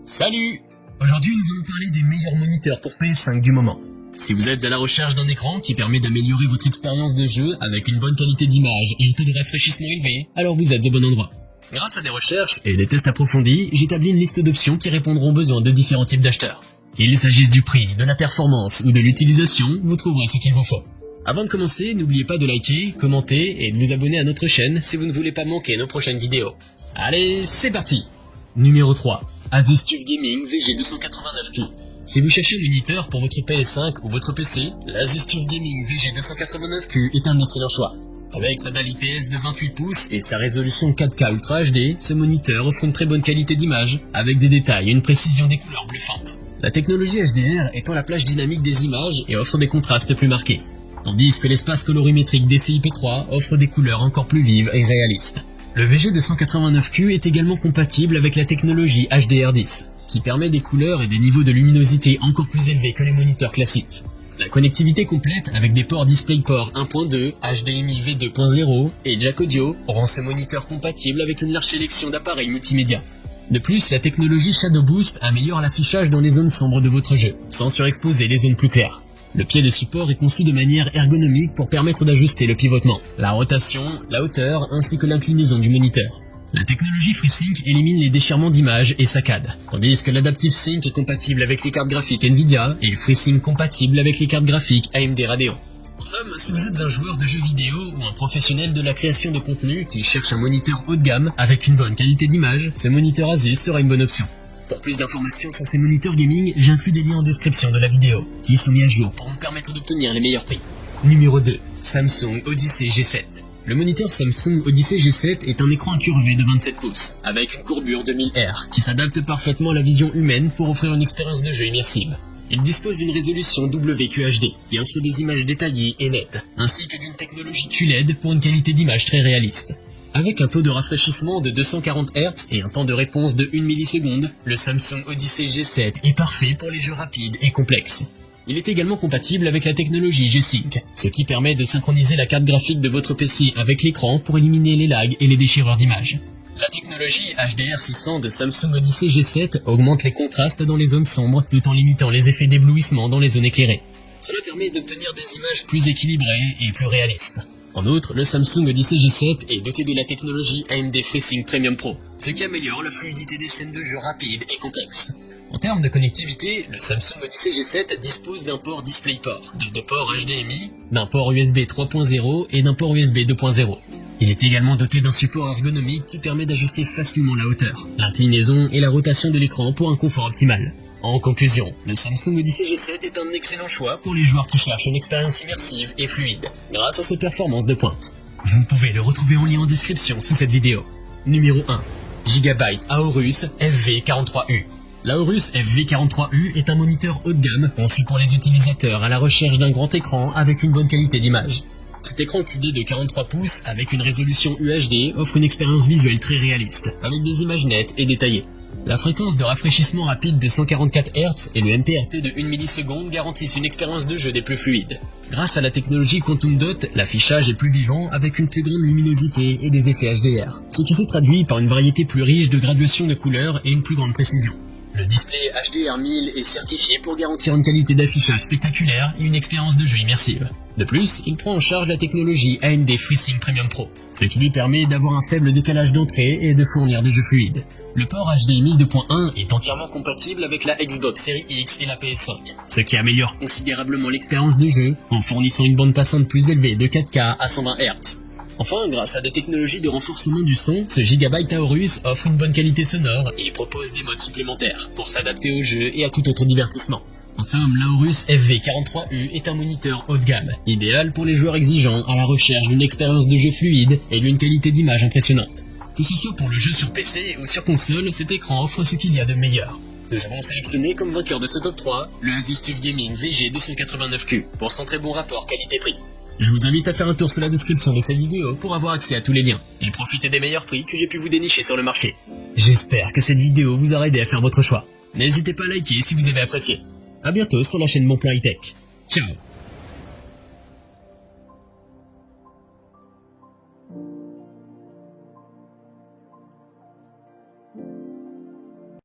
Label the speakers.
Speaker 1: Salut! Aujourd'hui, nous allons parler des meilleurs moniteurs pour PS5 du moment. Si vous êtes à la recherche d'un écran qui permet d'améliorer votre expérience de jeu avec une bonne qualité d'image et un taux de rafraîchissement élevé, alors vous êtes au bon endroit. Grâce à des recherches et des tests approfondis, j'établis une liste d'options qui répondront aux besoins de différents types d'acheteurs. Qu'il s'agisse du prix, de la performance ou de l'utilisation, vous trouverez ce qu'il vous faut. Avant de commencer, n'oubliez pas de liker, commenter et de vous abonner à notre chaîne si vous ne voulez pas manquer nos prochaines vidéos. Allez, c'est parti! Numéro 3. Asus TUF Gaming VG289Q. Si vous cherchez un moniteur pour votre PS5 ou votre PC, l'Asus TUF Gaming VG289Q est un excellent choix. Avec sa dalle IPS de 28 pouces et sa résolution 4K Ultra HD, ce moniteur offre une très bonne qualité d'image, avec des détails et une précision des couleurs bluffantes. La technologie HDR étend la plage dynamique des images et offre des contrastes plus marqués, tandis que l'espace colorimétrique DCI-P3 offre des couleurs encore plus vives et réalistes. Le VG289Q est également compatible avec la technologie HDR10, qui permet des couleurs et des niveaux de luminosité encore plus élevés que les moniteurs classiques. La connectivité complète avec des ports DisplayPort 1.2, HDMI V2.0 et jack audio rend ce moniteur compatible avec une large sélection d'appareils multimédia. De plus, la technologie Shadow Boost améliore l'affichage dans les zones sombres de votre jeu, sans surexposer les zones plus claires. Le pied de support est conçu de manière ergonomique pour permettre d'ajuster le pivotement, la rotation, la hauteur ainsi que l'inclinaison du moniteur. La technologie FreeSync élimine les déchirements d'image et saccades, tandis que l'Adaptive Sync est compatible avec les cartes graphiques Nvidia et le FreeSync compatible avec les cartes graphiques AMD Radeon. En somme, si vous êtes un joueur de jeux vidéo ou un professionnel de la création de contenu qui cherche un moniteur haut de gamme avec une bonne qualité d'image, ce moniteur Asus sera une bonne option. Pour plus d'informations sur ces moniteurs gaming, j'inclus des liens en description de la vidéo, qui sont mis à jour pour vous permettre d'obtenir les meilleurs prix. Numéro 2. Samsung Odyssey G7. Le moniteur Samsung Odyssey G7 est un écran incurvé de 27 pouces, avec une courbure de 1000 Hz, qui s'adapte parfaitement à la vision humaine pour offrir une expérience de jeu immersive. Il dispose d'une résolution WQHD, qui offre des images détaillées et nettes, ainsi que d'une technologie QLED pour une qualité d'image très réaliste. Avec un taux de rafraîchissement de 240 Hz et un temps de réponse de 1 milliseconde, le Samsung Odyssey G7 est parfait pour les jeux rapides et complexes. Il est également compatible avec la technologie G-Sync, ce qui permet de synchroniser la carte graphique de votre PC avec l'écran pour éliminer les lags et les déchireurs d'image. La technologie HDR600 de Samsung Odyssey G7 augmente les contrastes dans les zones sombres tout en limitant les effets d'éblouissement dans les zones éclairées. Cela permet d'obtenir des images plus équilibrées et plus réalistes. En outre, le Samsung Odyssey G7 est doté de la technologie AMD FreeSync Premium Pro, ce qui améliore la fluidité des scènes de jeu rapides et complexes. En termes de connectivité, le Samsung Odyssey G7 dispose d'un port DisplayPort, de 2 ports HDMI, d'un port USB 3.0 et d'un port USB 2.0. Il est également doté d'un support ergonomique qui permet d'ajuster facilement la hauteur, l'inclinaison et la rotation de l'écran pour un confort optimal. En conclusion, le Samsung Odyssey G7 est un excellent choix pour les joueurs qui cherchent une expérience immersive et fluide, grâce à ses performances de pointe. Vous pouvez le retrouver en lien en description sous cette vidéo. Numéro 1. Gigabyte Aorus FV43U. L'Aorus FV43U est un moniteur haut de gamme conçu pour les utilisateurs à la recherche d'un grand écran avec une bonne qualité d'image. Cet écran QD de 43 pouces avec une résolution UHD offre une expérience visuelle très réaliste, avec des images nettes et détaillées. La fréquence de rafraîchissement rapide de 144 Hz et le MPRT de 1 milliseconde garantissent une expérience de jeu des plus fluides. Grâce à la technologie Quantum Dot, l'affichage est plus vivant avec une plus grande luminosité et des effets HDR, ce qui se traduit par une variété plus riche de graduations de couleurs et une plus grande précision. Le display HDR1000 est certifié pour garantir une qualité d'affichage spectaculaire et une expérience de jeu immersive. De plus, il prend en charge la technologie AMD FreeSync Premium Pro, ce qui lui permet d'avoir un faible décalage d'entrée et de fournir des jeux fluides. Le port HDMI 2.1 est entièrement compatible avec la Xbox Series X et la PS5, ce qui améliore considérablement l'expérience de jeu en fournissant une bande passante plus élevée de 4K à 120 Hz. Enfin, grâce à des technologies de renforcement du son, ce Gigabyte Aorus offre une bonne qualité sonore et propose des modes supplémentaires pour s'adapter au jeu et à tout autre divertissement. En somme, l'Aorus FV43U est un moniteur haut de gamme, idéal pour les joueurs exigeants à la recherche d'une expérience de jeu fluide et d'une qualité d'image impressionnante. Que ce soit pour le jeu sur PC ou sur console, cet écran offre ce qu'il y a de meilleur. Nous avons sélectionné comme vainqueur de ce top 3 le Asus TUF Gaming VG289Q pour son très bon rapport qualité-prix. Je vous invite à faire un tour sur la description de cette vidéo pour avoir accès à tous les liens et profiter des meilleurs prix que j'ai pu vous dénicher sur le marché. J'espère que cette vidéo vous aura aidé à faire votre choix. N'hésitez pas à liker si vous avez apprécié. A bientôt sur la chaîne Bon Plan High Tech. Ciao.